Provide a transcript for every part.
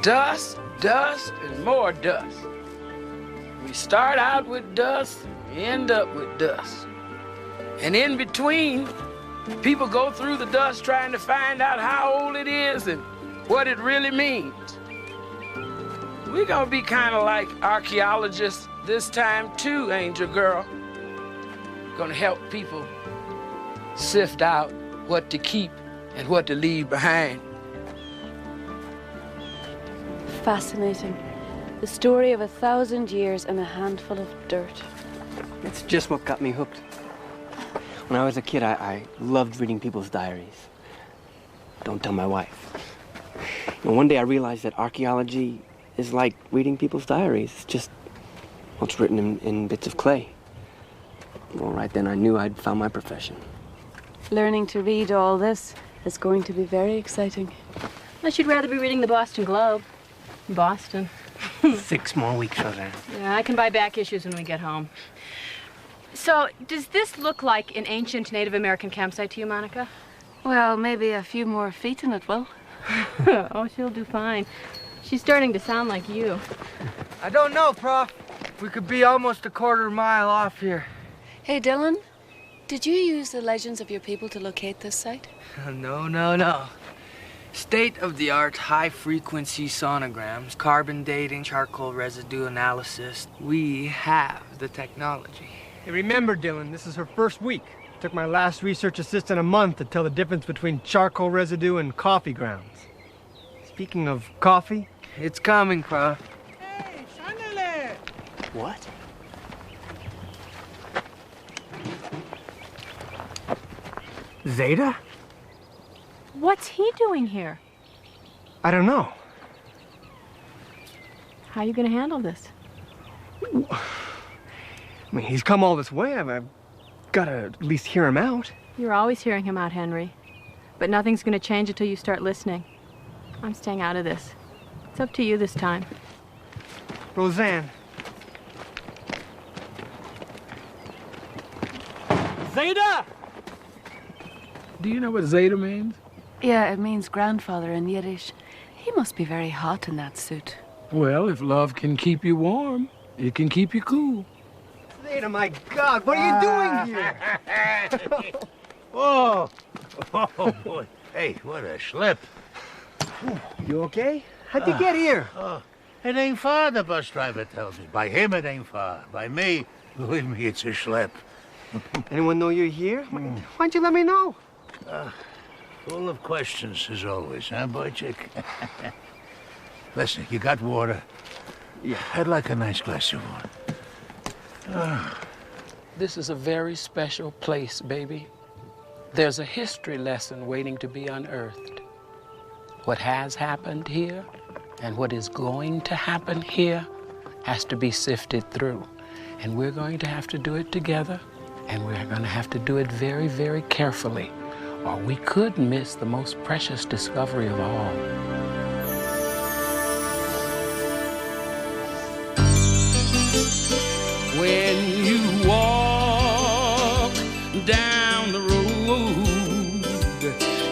dust, dust, and more dust. We start out with dust, we end up with dust. And in between, people go through the dust trying to find out how old it is and what it really means. We're gonna be kind of like archaeologists this time too, Angel Girl. Gonna help people sift out what to keep and what to leave behind. Fascinating. The story of 1,000 years and a handful of dirt. It's just what got me hooked. When I was a kid, I loved reading people's diaries. Don't tell my wife. And one day I realized that archaeology is like reading people's diaries. It's just what's written in bits of clay. Well, right then I knew I'd found my profession. Learning to read all this is going to be very exciting. Unless you'd rather be reading the Boston Globe. Boston. 6 more weeks, Roseanne. Yeah, I can buy back issues when we get home. So, does this look like an ancient Native American campsite to you, Monica? Well, maybe a few more feet in it will. Oh, she'll do fine. She's starting to sound like you. I don't know, Prof. We could be almost a quarter mile off here. Hey, Dylan, did you use the legends of your people to locate this site? No. State-of-the-art high-frequency sonograms, carbon dating, charcoal residue analysis. We have the technology. Hey, remember, Dylan, this is her first week. Took my last research assistant a month to tell the difference between charcoal residue and coffee grounds. Speaking of coffee... It's coming, Prof. Hey, Shanele! What? Zeta? What's he doing here? I don't know. How are you going to handle this? I mean, he's come all this way. I've got to at least hear him out. You're always hearing him out, Henry. But nothing's going to change until you start listening. I'm staying out of this. It's up to you this time. Roseanne. Zeta! Do you know what Zeta means? Yeah, it means grandfather in Yiddish. He must be very hot in that suit. Well, if love can keep you warm, it can keep you cool. Zeta, my God, what are you doing here? Oh, boy. Hey, what a slip. You okay? How'd you get here? It ain't far, the bus driver tells me. By him, it ain't far. By me, believe me, it's a schlep. Anyone know you're here? Why'd you let me know? Full of questions, as always, huh, boy chick? Listen, you got water? Yeah. I'd like a nice glass of water. This is a very special place, baby. There's a history lesson waiting to be unearthed. What has happened here and what is going to happen here has to be sifted through. And we're going to have to do it together, and we're going to have to do it very, very carefully, or we could miss the most precious discovery of all. When you walk down the road,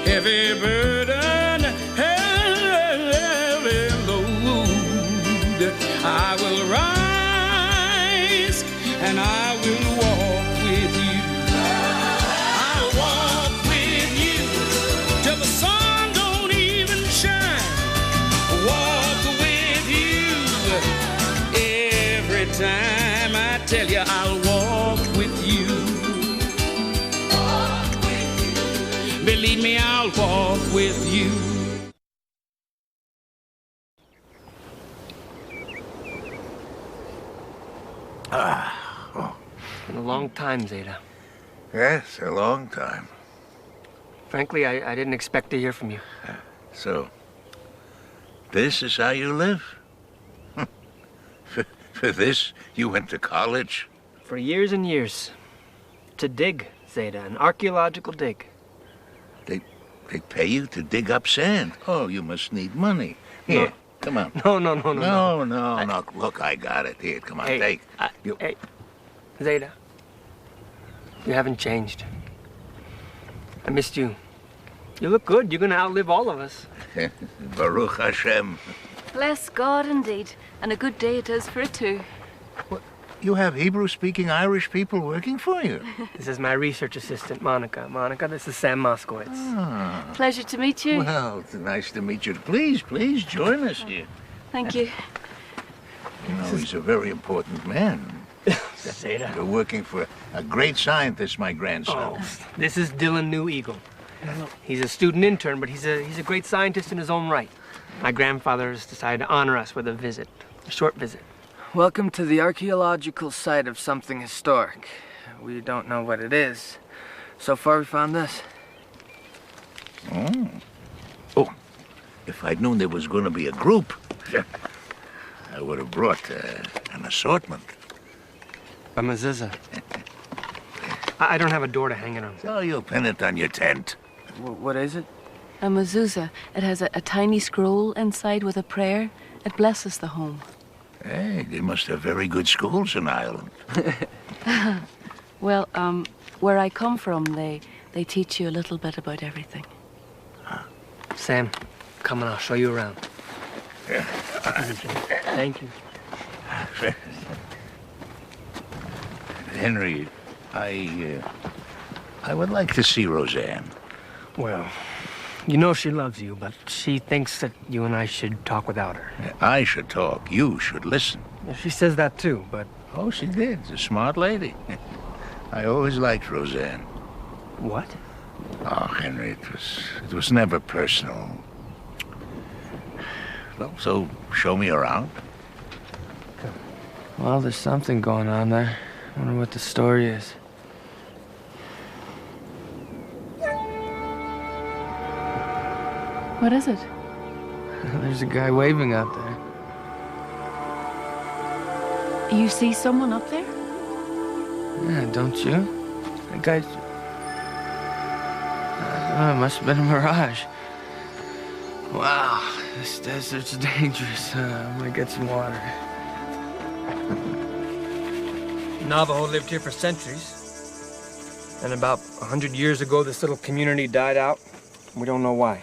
heavy burden, heavy load, I will rise and I will walk with you. I'll walk with you till the sun don't even shine. Walk with you every time. I tell you, I'll walk with you. Walk with you. Believe me, I'll walk with you. Been a long time, Zeta. Yes, a long time. Frankly, I didn't expect to hear from you. So, this is how you live? For this, you went to college? For years and years. To dig, Zeta, an archaeological dig. They pay you to dig up sand. Oh, you must need money. Here, come on. No. No. Look, I got it. Here, come on, Hey, take. Hey, Zeta, you haven't changed. I missed you. You look good. You're gonna outlive all of us. Baruch Hashem. Bless God indeed. And a good day it is for it too. You have Hebrew-speaking Irish people working for you. This is my research assistant, Monica. Monica, this is Sam Moskowitz. Ah. Pleasure to meet you. Well, it's nice to meet you. Please join us here. Thank you. You know, he's a very important man. Zeta. You're working for a great scientist, my grandson. Oh, this is Dylan New Eagle. He's a student intern, but he's a great scientist in his own right. My grandfather has decided to honor us with a short visit. Welcome to the archaeological site of something historic. We don't know what it is. So far, we found this. Oh, if I'd known there was going to be a group, I would have brought an assortment. A mezuzah. I don't have a door to hang it on. So you'll pin it on your tent. What is it? A mezuzah. It has a tiny scroll inside with a prayer. It blesses the home. Hey, they must have very good schools in Ireland. Well, where I come from, they teach you a little bit about everything. Sam, come and I'll show you around. Yeah. Thank you. Henry, I would like to see Roseanne. Well, you know she loves you, but she thinks that you and I should talk without her. I should talk. You should listen. Yeah, she says that too, but... Oh, she did. She's a smart lady. I always liked Roseanne. What? Oh, Henry, it was never personal. Well, so show me around. Well, there's something going on there. I wonder what the story is. What is it? There's a guy waving out there. You see someone up there? Yeah, don't you? That guy's... it must have been a mirage. Wow, this desert's dangerous. I'm gonna get some water. Navajo lived here for centuries. And about 100 years ago, this little community died out. We don't know why.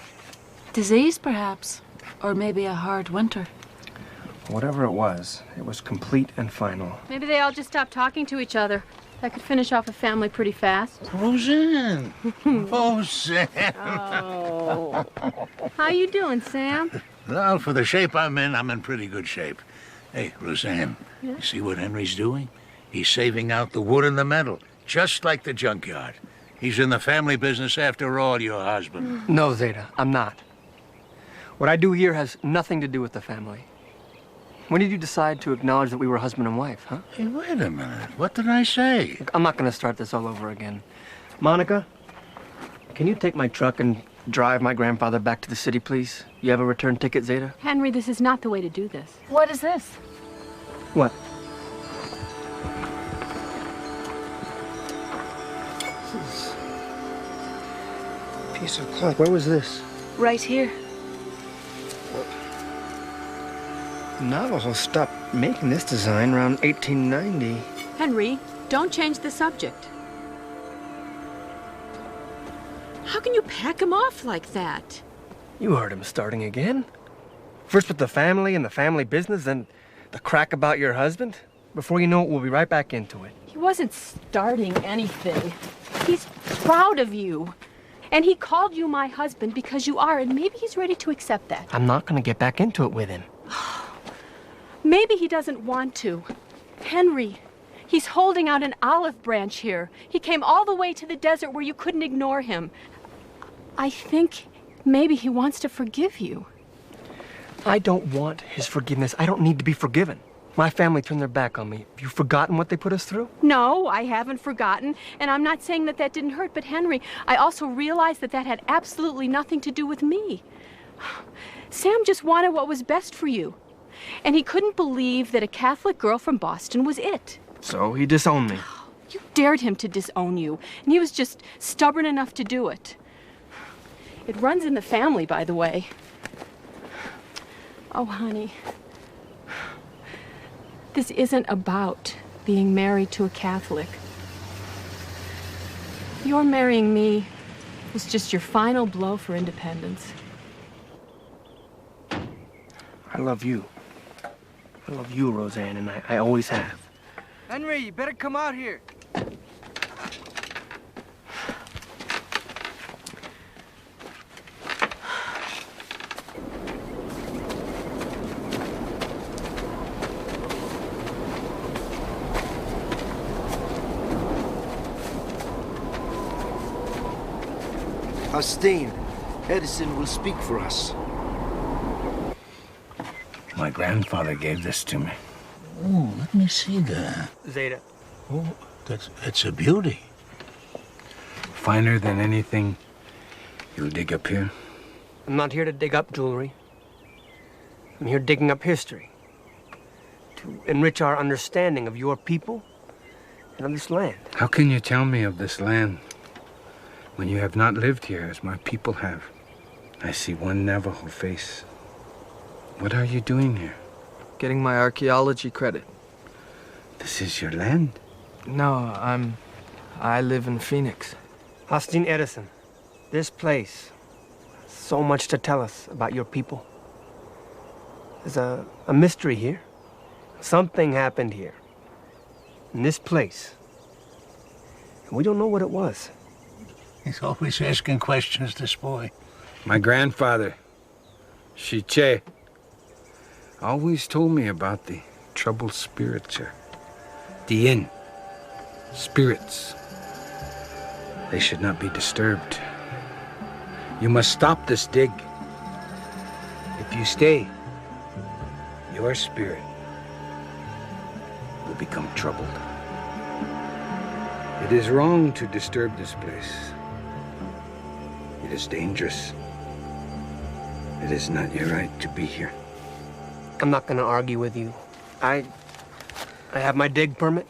Disease, perhaps. Or maybe a hard winter. Whatever it was complete and final. Maybe they all just stopped talking to each other. That could finish off a family pretty fast. Roseanne! Roseanne! Oh. How you doing, Sam? Well, for the shape I'm in pretty good shape. Hey, Roseanne, Yeah? you see what Henry's doing? He's saving out the wood and the metal, just like the junkyard. He's in the family business after all, your husband. No, Zeta, I'm not. What I do here has nothing to do with the family. When did you decide to acknowledge that we were husband and wife, huh? Hey, wait a minute. What did I say? Look, I'm not going to start this all over again. Monica, can you take my truck and drive my grandfather back to the city, please? You have a return ticket, Zeta? Henry, this is not the way to do this. What is this? What? Piece of cloth. Where was this? Right here. Navajo stopped making this design around 1890. Henry, don't change the subject. How can you pack him off like that? You heard him starting again. First with the family and the family business, then the crack about your husband. Before you know it, we'll be right back into it. He wasn't starting anything. He's proud of you. And he called you my husband because you are, and maybe he's ready to accept that. I'm not going to get back into it with him. Maybe he doesn't want to. Henry, he's holding out an olive branch here. He came all the way to the desert where you couldn't ignore him. I think maybe he wants to forgive you. I don't want his forgiveness. I don't need to be forgiven. My family turned their back on me. Have you forgotten what they put us through? No, I haven't forgotten, and I'm not saying that that didn't hurt, but Henry, I also realized that that had absolutely nothing to do with me. Sam just wanted what was best for you, and he couldn't believe that a Catholic girl from Boston was it. So he disowned me. You dared him to disown you, and he was just stubborn enough to do it. It runs in the family, by the way. Oh, honey. This isn't about being married to a Catholic. Your marrying me was just your final blow for independence. I love you. I love you, Roseanne, and I always have. Henry, you better come out here. Hastine, Edison will speak for us. My grandfather gave this to me. Oh, let me see that. Zeta. Oh, that's a beauty. Finer than anything you'll dig up here. I'm not here to dig up jewelry. I'm here digging up history. To enrich our understanding of your people and of this land. How can you tell me of this land when you have not lived here as my people have? I see one Navajo face. What are you doing here? Getting my archaeology credit. This is your land. No, I live in Phoenix. Hastine Edison, this place has so much to tell us about your people. There's a mystery here. Something happened here, in this place. And we don't know what it was. He's always asking questions, this boy. My grandfather, Shiche, always told me about the troubled spirits here. The inn. Spirits. They should not be disturbed. You must stop this dig. If you stay, your spirit will become troubled. It is wrong to disturb this place. It is dangerous. It is not your right to be here. I'm not gonna argue with you. I have my dig permit,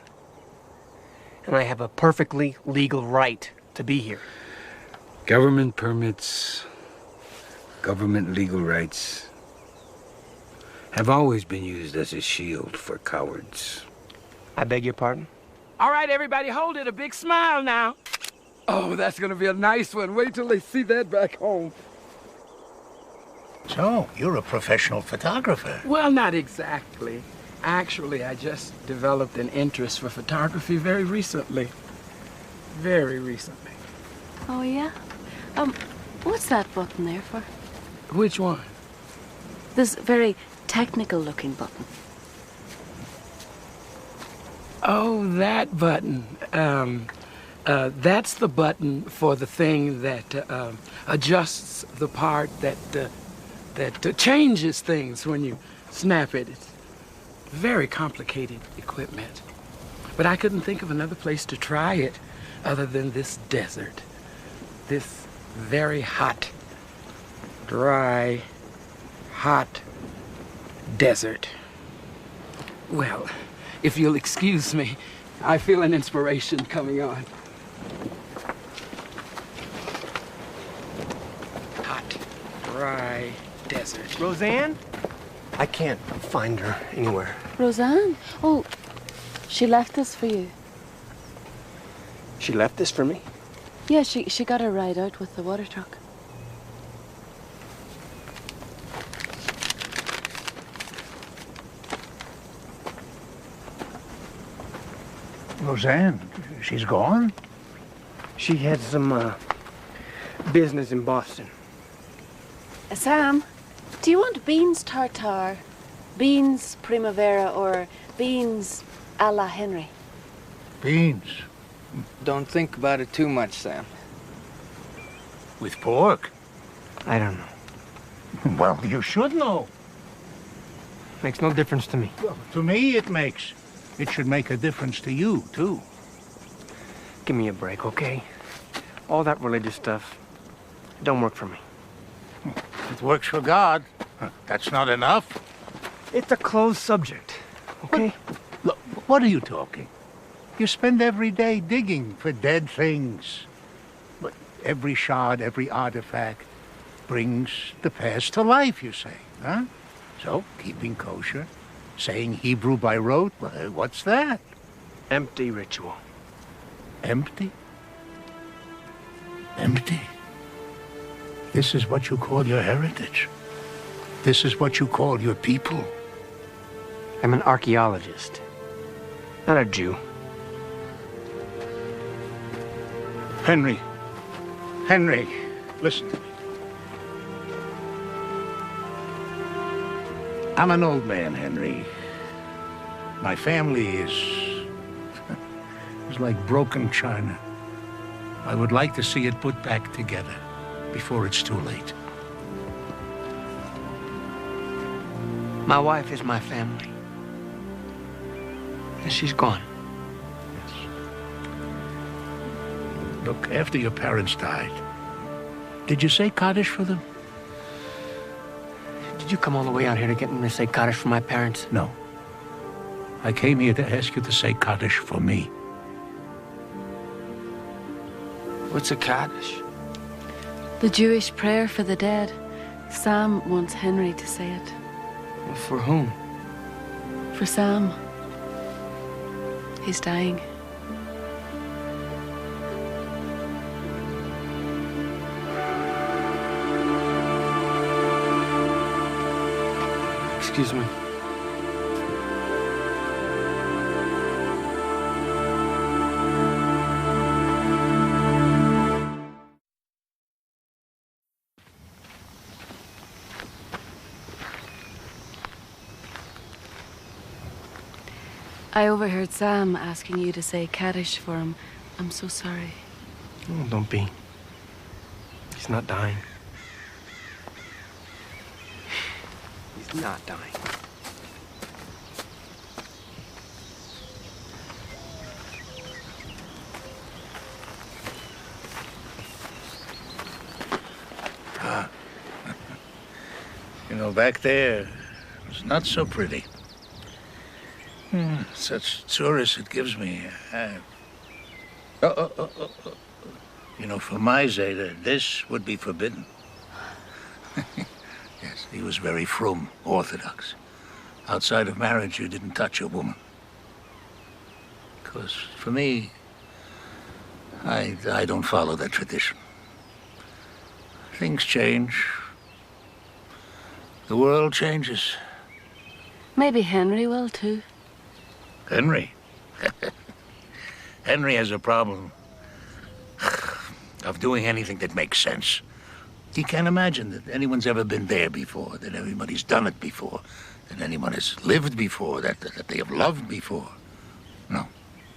and I have a perfectly legal right to be here. Government permits, government legal rights have always been used as a shield for cowards. I beg your pardon? All right, everybody, hold it. A big smile now. Oh, that's gonna be a nice one. Wait till they see that back home. So, you're a professional photographer. Well, not exactly. Actually, I just developed an interest for photography very recently. Very recently. Oh, yeah? What's that button there for? Which one? This very technical-looking button. Oh, that button. That's the button for the thing that adjusts the part that changes things when you snap it. It's very complicated equipment. But I couldn't think of another place to try it other than this desert. This very hot, dry, hot desert. Well, if you'll excuse me, I feel an inspiration coming on. Hot, dry desert. Roseanne? I can't find her anywhere. Roseanne? Oh, she left this for you. She left this for me? Yeah, she got a ride out with the water truck. Roseanne, she's gone? She had some, business in Boston. Sam, do you want beans tartare, beans primavera, or beans a la Henry? Beans. Don't think about it too much, Sam. With pork? I don't know. Well, you should know. Makes no difference to me. Well, to me, it makes. It should make a difference to you, too. Give me a break, okay? All that religious stuff don't work for me. It works for God. That's not enough. It's a closed subject, okay? Look, what are you talking? You spend every day digging for dead things. But every shard, every artifact brings the past to life, you say, huh? So, keeping kosher, saying Hebrew by rote, what's that? Empty ritual. Empty? Empty? This is what you call your heritage. This is what you call your people? I'm an archaeologist, not a Jew. Henry. Henry, listen to me. I'm an old man, Henry. My family is like broken china. I would like to see it put back together before it's too late. My wife is my family. And she's gone. Look, after your parents died, did you say Kaddish for them? Did you come all the way out here to get me to say Kaddish for my parents? No. I came here to ask you to say Kaddish for me. What's a Kaddish? The Jewish prayer for the dead. Sam wants Henry to say it. Well, for whom? For Sam. He's dying. Excuse me. I overheard Sam asking you to say Kaddish for him. I'm so sorry. Oh, don't be. He's not dying. He's not dying. You know, back there, it's not so pretty. Such tourists it gives me. You know, for my Zeta, this would be forbidden. Yes, he was very frum, orthodox. Outside of marriage, you didn't touch a woman. Because for me, I don't follow that tradition. Things change. The world changes. Maybe Henry will too. Henry? Henry has a problem of doing anything that makes sense. He can't imagine that anyone's ever been there before, that everybody's done it before, that anyone has lived before, that they have loved before. No.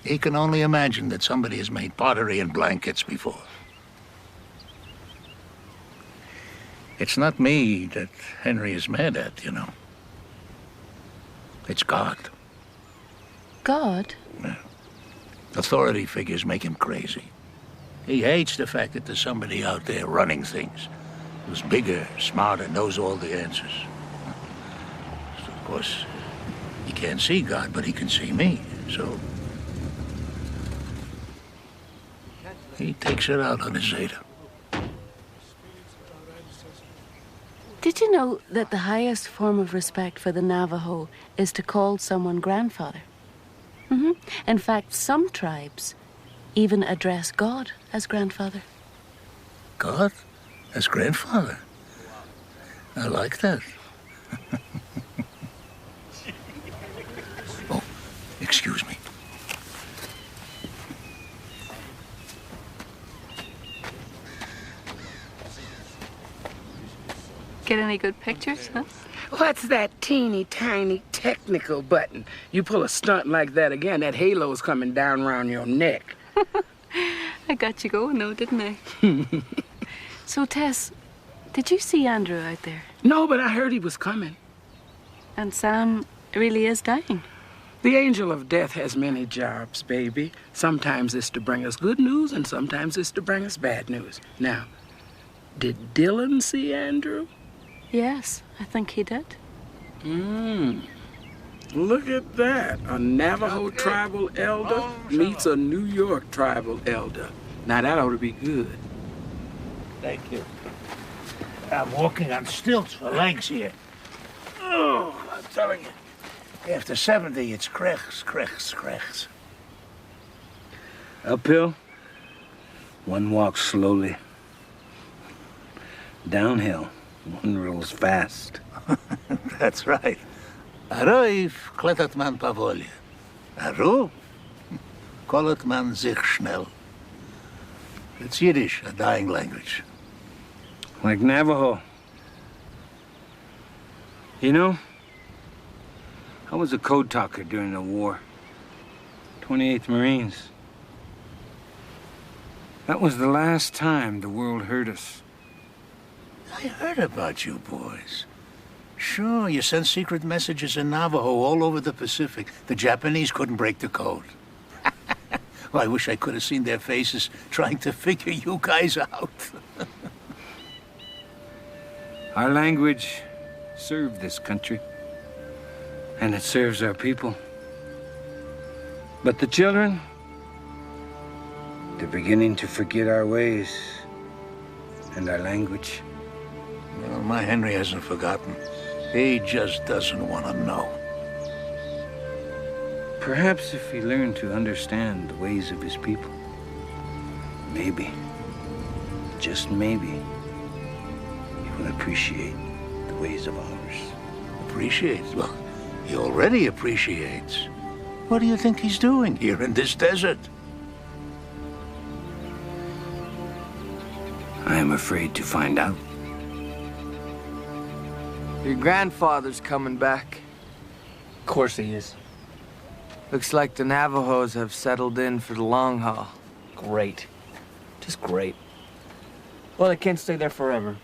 He can only imagine that somebody has made pottery and blankets before. It's not me that Henry is mad at, you know. It's God. God? Yeah. Authority figures make him crazy. He hates the fact that there's somebody out there running things who's bigger, smarter, knows all the answers. So, of course, he can't see God, but he can see me, so he takes it out on his Zeta. Did you know that the highest form of respect for the Navajo is to call someone grandfather? In fact, some tribes even address God as grandfather. God? As grandfather? I like that. Oh, excuse me. Get any good pictures, huh? What's that teeny tiny technical button? You pull a stunt like that again, that halo's coming down around your neck. I got you going though, didn't I? So, Tess, did you see Andrew out there? No, but I heard he was coming. And Sam really is dying. The angel of death has many jobs, baby. Sometimes it's to bring us good news, and sometimes it's to bring us bad news. Now, did Dylan see Andrew? Yes, I think he did. Look at that. A Navajo tribal elder meets a New York tribal elder. Now that ought to be good. Thank you. I'm walking on stilts for legs here. Oh, I'm telling you. After 70, it's creks. Uphill, one walks slowly. Downhill, One rolls fast. That's right. Aroif klettert man pavolje. Aru kollet man sich schnell. It's Yiddish, a dying language. Like Navajo. You know, I was a code talker during the war. 28th Marines. That was the last time the world heard us. I heard about you boys. Sure, you sent secret messages in Navajo all over the Pacific. The Japanese couldn't break the code. Well, I wish I could have seen their faces trying to figure you guys out. Our language served this country, and it serves our people. But the children, they're beginning to forget our ways and our language. Well, my Henry hasn't forgotten. He just doesn't want to know. Perhaps if he learned to understand the ways of his people, maybe, just maybe, he will appreciate the ways of ours. Appreciates? Well, he already appreciates. What do you think he's doing here in this desert? I am afraid to find out. Your grandfather's coming back. Of course he is. Looks like the Navajos have settled in for the long haul. Great. Just great. Well, they can't stay there forever.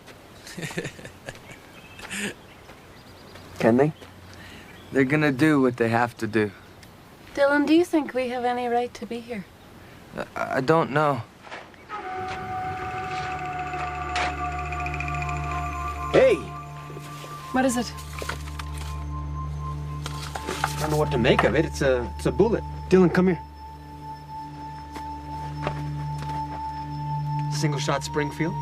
Can they? They're gonna do what they have to do. Dylan, do you think we have any right to be here? I don't know. Hey! What is it? I don't know what to make of it. It's a bullet. Dylan, come here. Single shot Springfield?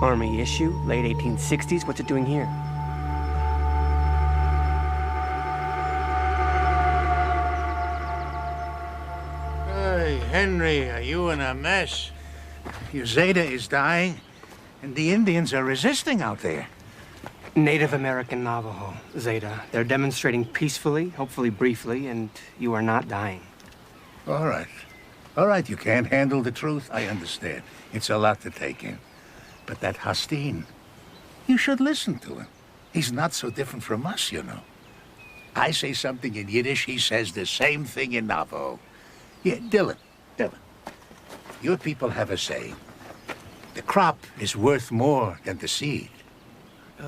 Army issue, late 1860s. What's it doing here? Hey, Henry, are you in a mess? Your Zeta is dying, and the Indians are resisting out there. Native American Navajo, Zeta. They're demonstrating peacefully, hopefully briefly, and you are not dying. All right. All right, you can't handle the truth. I understand. It's a lot to take in. But that Hastin, you should listen to him. He's not so different from us, you know. I say something in Yiddish, he says the same thing in Navajo. Yeah, Dylan, your people have a saying. The crop is worth more than the seed.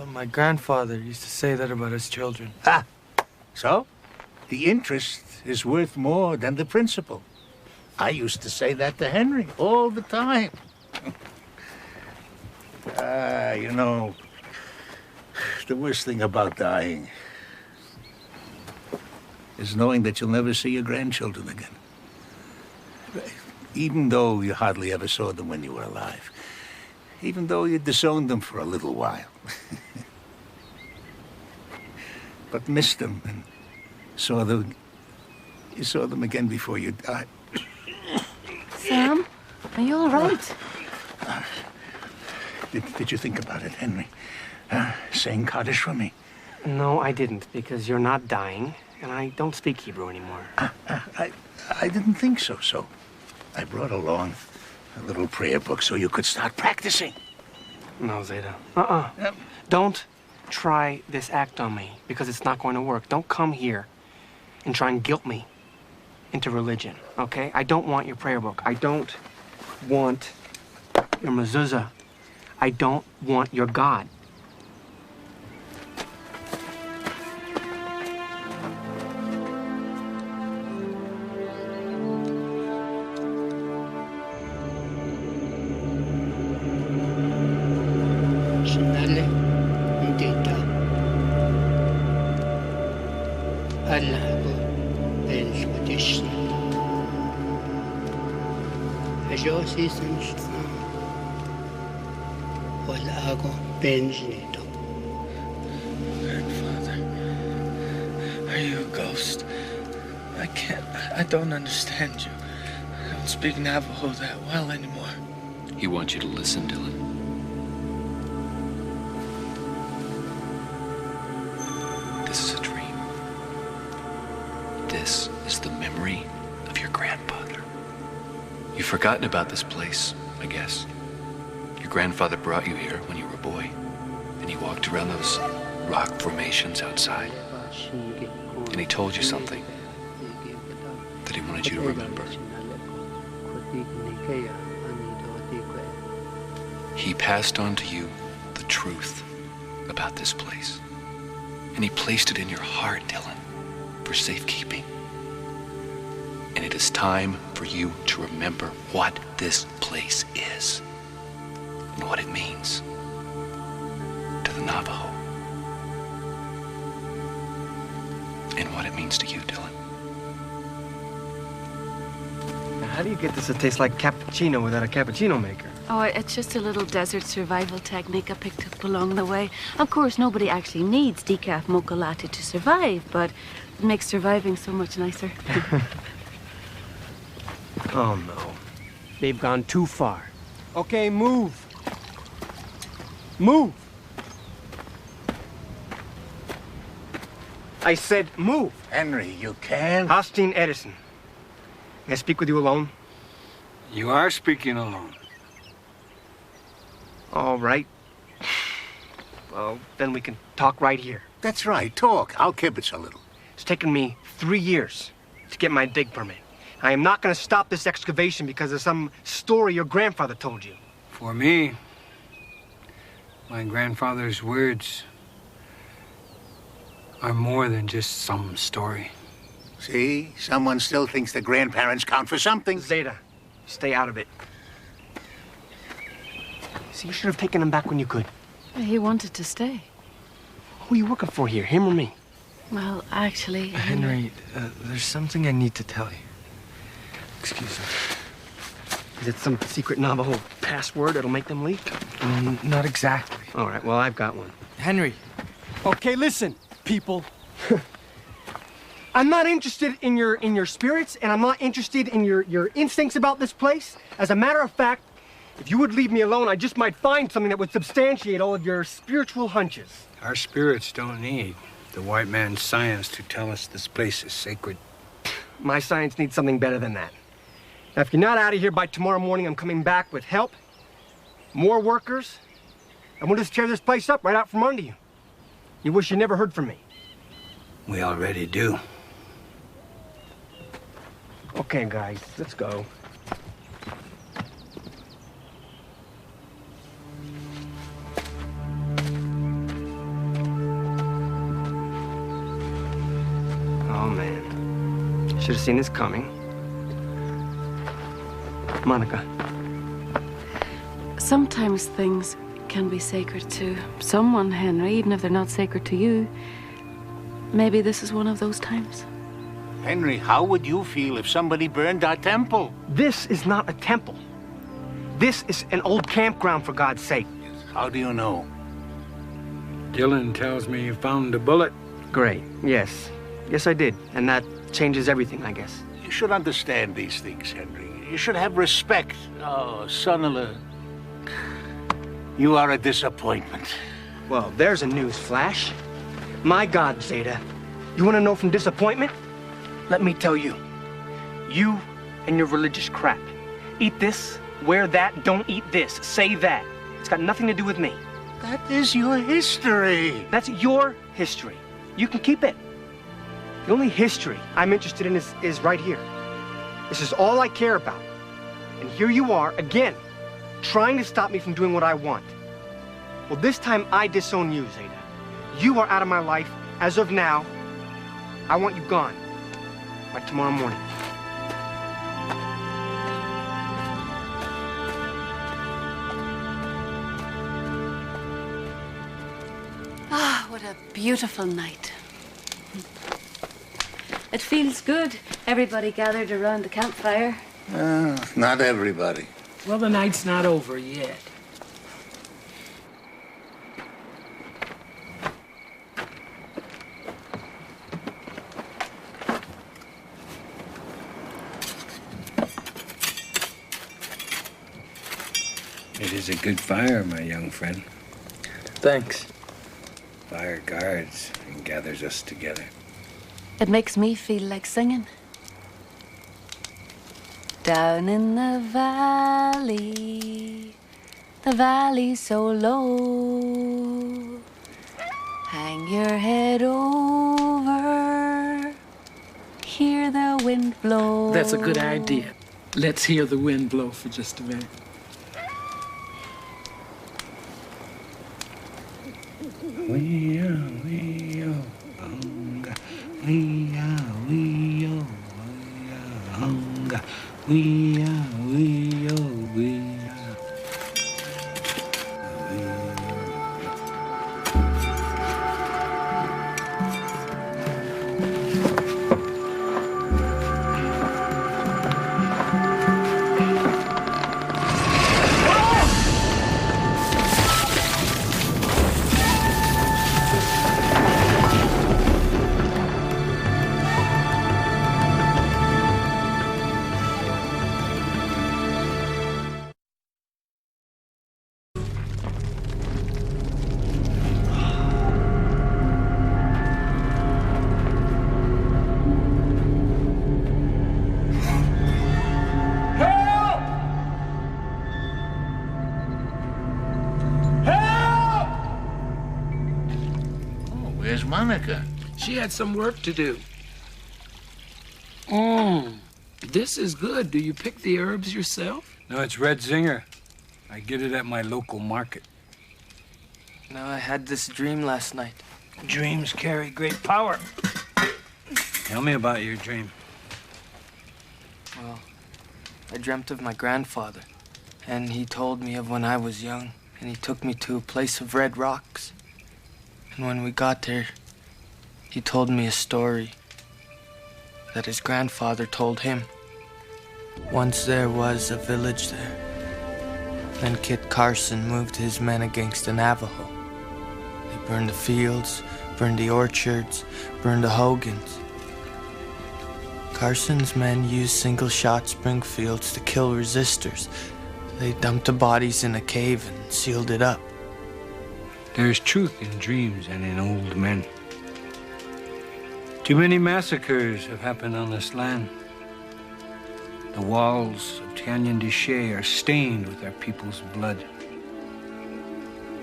My grandfather used to say that about his children. Ah, so the interest is worth more than the principal. I used to say that to Henry all the time. You know, the worst thing about dying is knowing that you'll never see your grandchildren again. Even though you hardly ever saw them when you were alive. Even though you disowned them for a little while. But missed them and you saw them again before you died. Sam, are you all right? Did you think about it, Henry? Saying Kaddish for me? No, I didn't, because you're not dying, and I don't speak Hebrew anymore. I didn't think so, so I brought along a little prayer book so you could start practicing. No, Zeta. Don't try this act on me, because it's not going to work. Don't come here and try and guilt me into religion, okay? I don't want your prayer book. I don't want your mezuzah. I don't want your God. Grandfather, are you a ghost? I don't understand you. I don't speak Navajo that well anymore. He wants you to listen, Dylan. You've forgotten about this place, I guess. Your grandfather brought you here when you were a boy, and he walked around those rock formations outside. And he told you something that he wanted you to remember. He passed on to you the truth about this place. And he placed it in your heart, Dylan, for safekeeping. And it is time for you to remember what this place is and what it means to the Navajo. And what it means to you, Dylan. Now, how do you get this to taste like cappuccino without a cappuccino maker? Oh, it's just a little desert survival technique I picked up along the way. Of course, nobody actually needs decaf mocha latte to survive, but it makes surviving so much nicer. Oh, no. They've gone too far. Okay, move. Move. I said move. Henry, you can't. Austin Edison. May I speak with you alone? You are speaking alone. All right. Well, then we can talk right here. That's right, talk. I'll kibitz a little. It's taken me 3 years to get my dig permit. I am not going to stop this excavation because of some story your grandfather told you. For me, my grandfather's words are more than just some story. See? Someone still thinks the grandparents count for something. Zeta, stay out of it. See, you should have taken him back when you could. He wanted to stay. Who are you working for here, him or me? Well, actually... Henry, there's something I need to tell you. Excuse me. Is it some secret Navajo password that'll make them leave? Not exactly. All right, well, I've got one. Henry. Okay, listen, people. I'm not interested in your spirits, and I'm not interested in your instincts about this place. As a matter of fact, if you would leave me alone, I just might find something that would substantiate all of your spiritual hunches. Our spirits don't need the white man's science to tell us this place is sacred. My science needs something better than that. Now, if you're not out of here by tomorrow morning, I'm coming back with help, more workers, and we'll just tear this place up right out from under you. You wish you never heard from me. We already do. Okay, guys, let's go. Oh, man. Should have seen this coming. Monica. Sometimes things can be sacred to someone, Henry, even if they're not sacred to you. Maybe this is one of those times. Henry, how would you feel if somebody burned our temple? This is not a temple. This is an old campground, for God's sake. How do you know? Dylan tells me you found a bullet. Great. Yes. Yes, I did. And that changes everything, I guess. You should understand these things, Henry. You should have respect. Oh, son-in-law. You are a disappointment. Well, there's a news flash. My God, Zeta. You want to know from disappointment? Let me tell you. You and your religious crap. Eat this, wear that, don't eat this, say that. It's got nothing to do with me. That is your history. That's your history. You can keep it. The only history I'm interested in is right here. This is all I care about. And here you are, again, trying to stop me from doing what I want. Well, this time I disown you, Zeta. You are out of my life as of now. I want you gone by tomorrow morning. Ah, what a beautiful night. It feels good, everybody gathered around the campfire. Not everybody. Well, the night's not over yet. It is a good fire, my young friend. Thanks. Fire guards and gathers us together. It makes me feel like singing. Down in the valley so low. Hang your head over, hear the wind blow. That's a good idea. Let's hear the wind blow for just a minute. Where's Monica? She had some work to do. This is good. Do you pick the herbs yourself? No, it's red zinger. I get it at my local market. No, I had this dream last night. Dreams carry great power. Tell me about your dream. Well, I dreamt of my grandfather, and he told me of when I was young, and he took me to a place of red rocks. And when we got there, he told me a story that his grandfather told him. Once there was a village there. Then Kit Carson moved his men against the Navajo. They burned the fields, burned the orchards, burned the hogans. Carson's men used single-shot Springfields to kill resistors. They dumped the bodies in a cave and sealed it up. There's truth in dreams and in old men. Too many massacres have happened on this land. The walls of Canyon de Chelly are stained with our people's blood.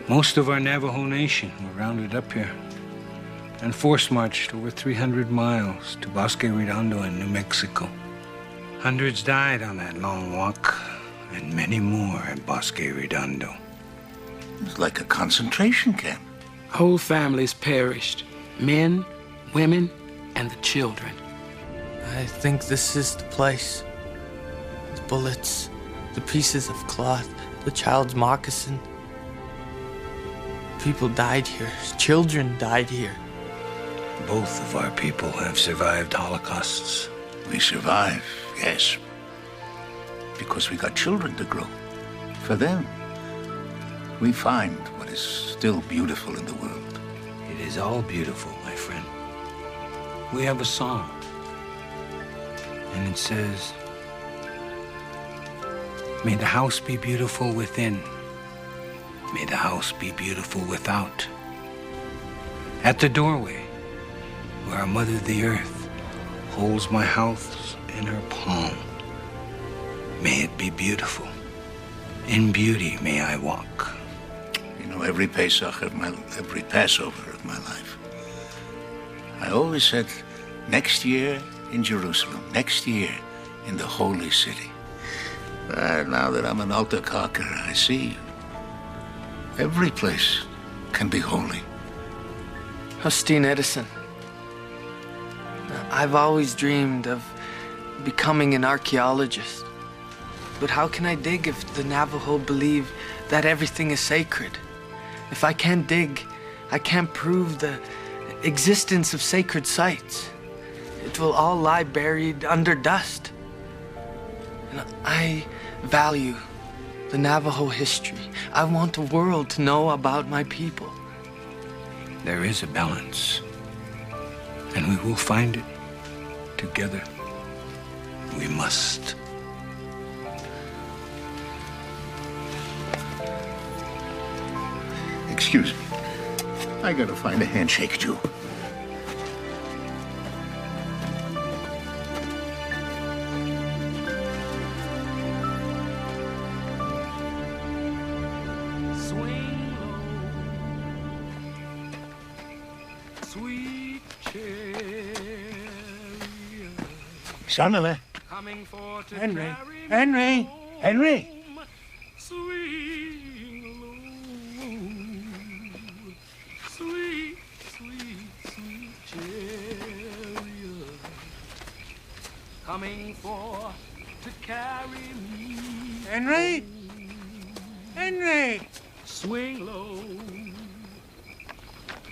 Most of our Navajo Nation were rounded up here and force-marched over 300 miles to Bosque Redondo in New Mexico. Hundreds died on that long walk, and many more at Bosque Redondo. It's like a concentration camp. Whole families perished. Men, women, and the children. I think this is the place. The bullets, the pieces of cloth, the child's moccasin. People died here. Children died here. Both of our people have survived Holocausts. We survive, yes. Because we got children to grow. For them, we find what is still beautiful in the world. It is all beautiful, my friend. We have a song, and it says, "May the house be beautiful within. May the house be beautiful without. At the doorway, where our mother the earth holds my house in her palm, may it be beautiful. In beauty may I walk." You know, every every Passover of my life, I always said, next year in Jerusalem, next year in the holy city. Now that I'm an altar cocker, I see every place can be holy. Justine Edison. I've always dreamed of becoming an archaeologist. But how can I dig if the Navajo believe that everything is sacred? If I can't dig, I can't prove the existence of sacred sites. It will all lie buried under dust. And I value the Navajo history. I want the world to know about my people. There is a balance, and we will find it together. We must. Excuse me. I gotta find a handshake, Jew. Swing low, sweet chariot, Sonale. coming for to Henry. carry me Henry. home. Henry. Swing low, sweet, sweet, sweet chariot, coming for to carry me. Henry. Henry. Swing low,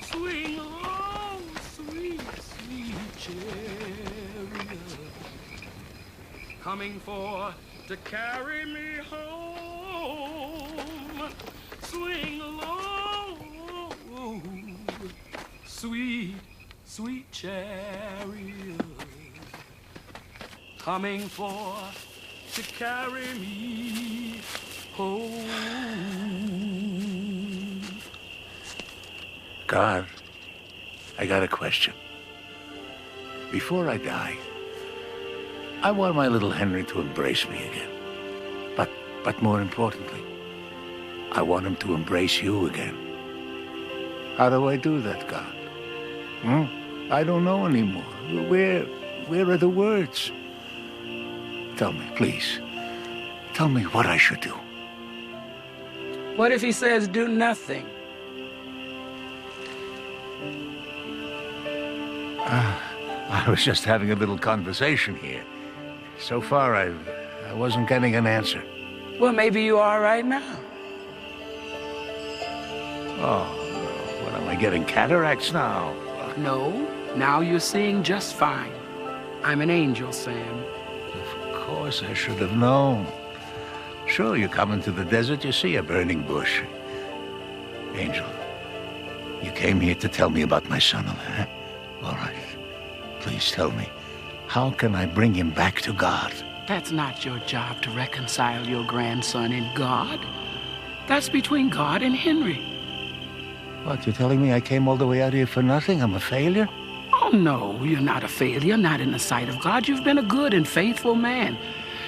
swing low, sweet, sweet chariot, coming for to carry me home. Swing low, sweet, sweet chariot, coming for to carry me home. God, I got a question. Before I die, I want my little Henry to embrace me again. But more importantly, I want him to embrace you again. How do I do that, God? I don't know anymore. Where are the words? Tell me, please. Tell me what I should do. What if he says do nothing? I was just having a little conversation here. So far, I wasn't getting an answer. Well, maybe you are right now. Oh, what am I getting, cataracts now? No, now you're seeing just fine. I'm an angel, Sam. Of course, I should have known. Sure, you come into the desert, you see a burning bush. Angel, you came here to tell me about my son, huh? All right. Please tell me, how can I bring him back to God? That's not your job to reconcile your grandson and God. That's between God and Henry. What, you're telling me I came all the way out here for nothing? I'm a failure? Oh, no, you're not a failure, not in the sight of God. You've been a good and faithful man.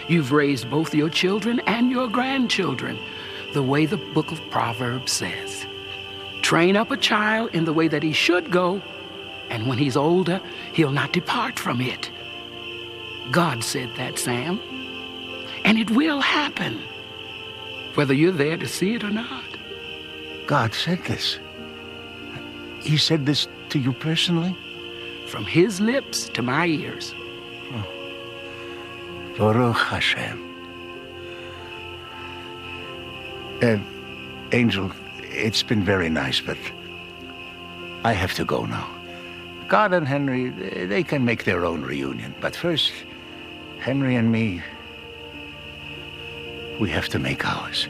You've raised both your children and your grandchildren, the way the book of Proverbs says. Train up a child in the way that he should go, and when he's older, he'll not depart from it. God said that, Sam. And it will happen, whether you're there to see it or not. God said this? He said this to you personally? From his lips to my ears. Baruch Hashem. Angel, it's been very nice, but I have to go now. God and Henry, they can make their own reunion. But first, Henry and me, we have to make ours.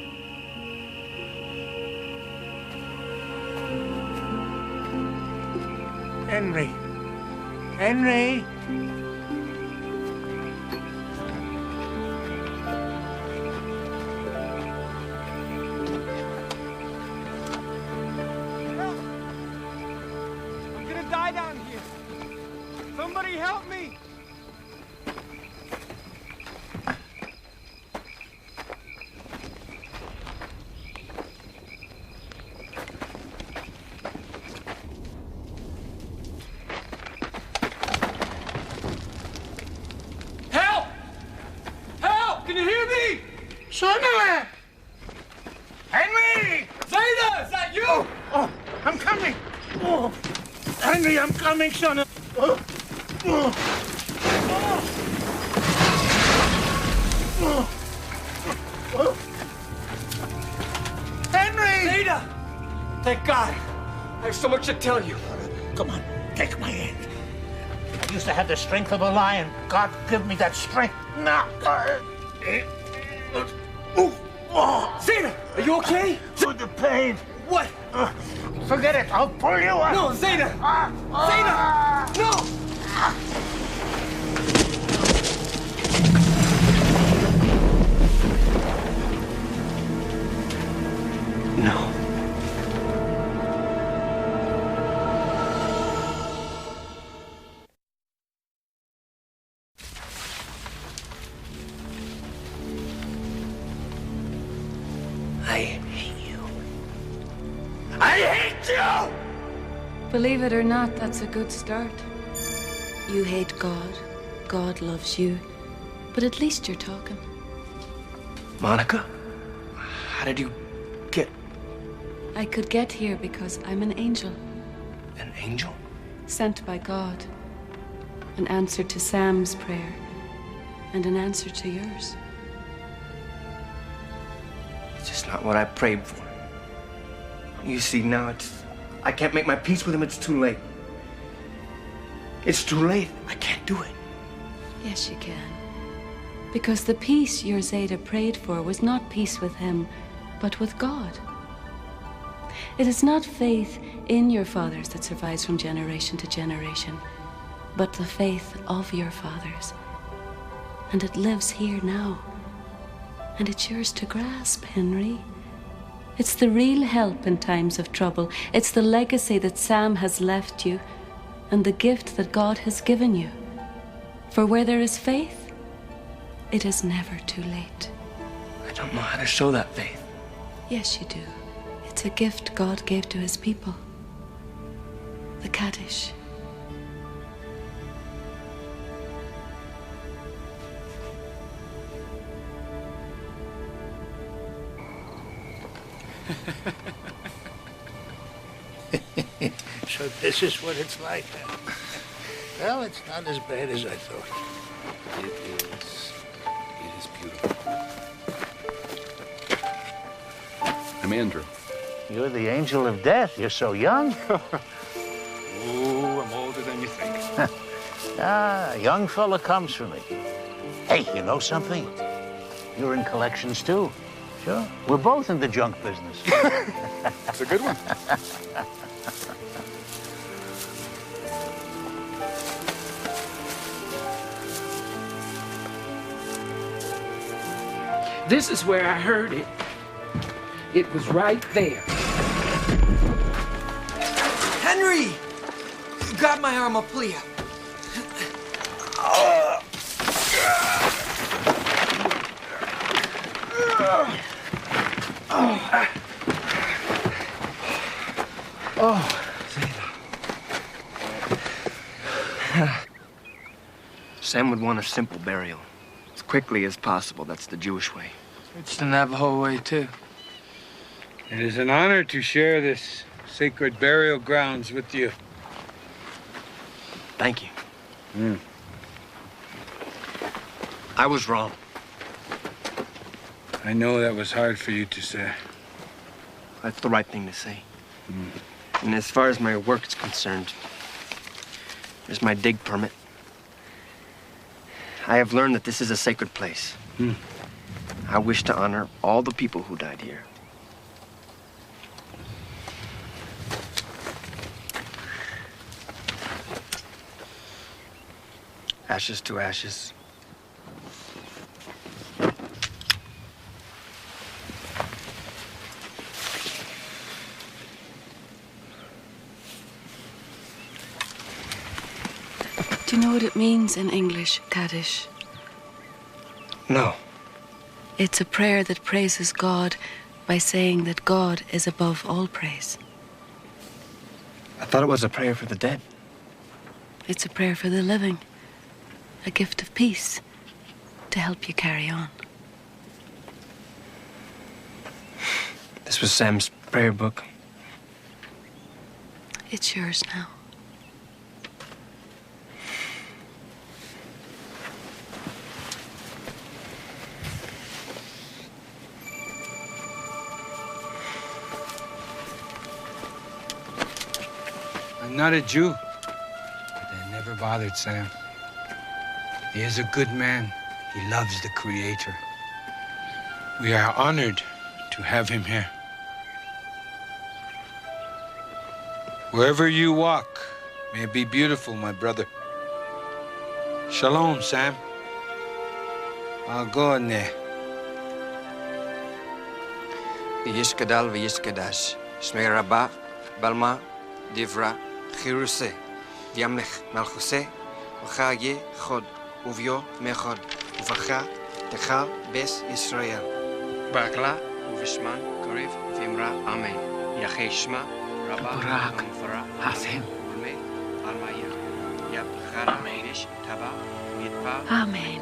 Henry. Henry. I'm gonna die down here. Somebody help me. Help! Help! Can you hear me? Sonale! Henry! Zeta, is that you? Oh, I'm coming. Oh, Henry, I'm coming, son. Henry! Zeta! Thank God. I have so much to tell you. Come on, take my hand. I used to have the strength of a lion. God, give me that strength now. Zeta, are you okay? With the pain. What? Forget it. I'll pull you up. No, Zeta! Zeta! No! No. I hate you. I hate you! Believe it or not, that's a good start. You hate God. God loves you. But at least you're talking. Monica, how did you get... I could get here because I'm an angel. An angel? Sent by God. An answer to Sam's prayer. And an answer to yours. It's just not what I prayed for. You see, now I can't make my peace with him. It's too late. It's too late. I can't do it. Yes, you can. Because the peace your Zeta prayed for was not peace with him, but with God. It is not faith in your fathers that survives from generation to generation, but the faith of your fathers. And it lives here now. And it's yours to grasp, Henry. It's the real help in times of trouble. It's the legacy that Sam has left you, and the gift that God has given you. For where there is faith, it is never too late. I don't know how to show that faith. Yes, you do. It's a gift God gave to his people. The Kaddish. So this is what it's like, huh? Well, it's not as bad as I thought. It is beautiful. I'm Andrew. You're the angel of death. You're so young. Oh, I'm older than you think. A young fella comes for me. Hey, you know something? You're in collections, too. Sure. We're both in the junk business. It's a good one. This is where I heard it. It was right there. Henry! Grab my arm, I'll pull you. Sam would want a simple burial. As quickly as possible. That's the Jewish way. It's the Navajo way, too. It is an honor to share this sacred burial grounds with you. Thank you. I was wrong. I know that was hard for you to say. That's the right thing to say. And as far as my work's concerned, there's my dig permit. I have learned that this is a sacred place. I wish to honor all the people who died here. Ashes to ashes. Do you know what it means in English, Kaddish? No. It's a prayer that praises God by saying that God is above all praise. I thought it was a prayer for the dead. It's a prayer for the living, a gift of peace to help you carry on. This was Sam's prayer book. It's yours now. I'm not a Jew, but that never bothered Sam. He is a good man. He loves the Creator. We are honored to have him here. Wherever you walk, may it be beautiful, my brother. Shalom, Sam. I'll go in there. V'yishkadal v'yishkadash. Shmei Rabbah, Balma, Divra, Chiruse, V'yamlech Malchuse, V'cha ye chod, Uvyo mechod, V'cha techal bes Yisrael. Barakla, Uvishman, Kariv, V'imra, Amen. Barak Hashem. Amen.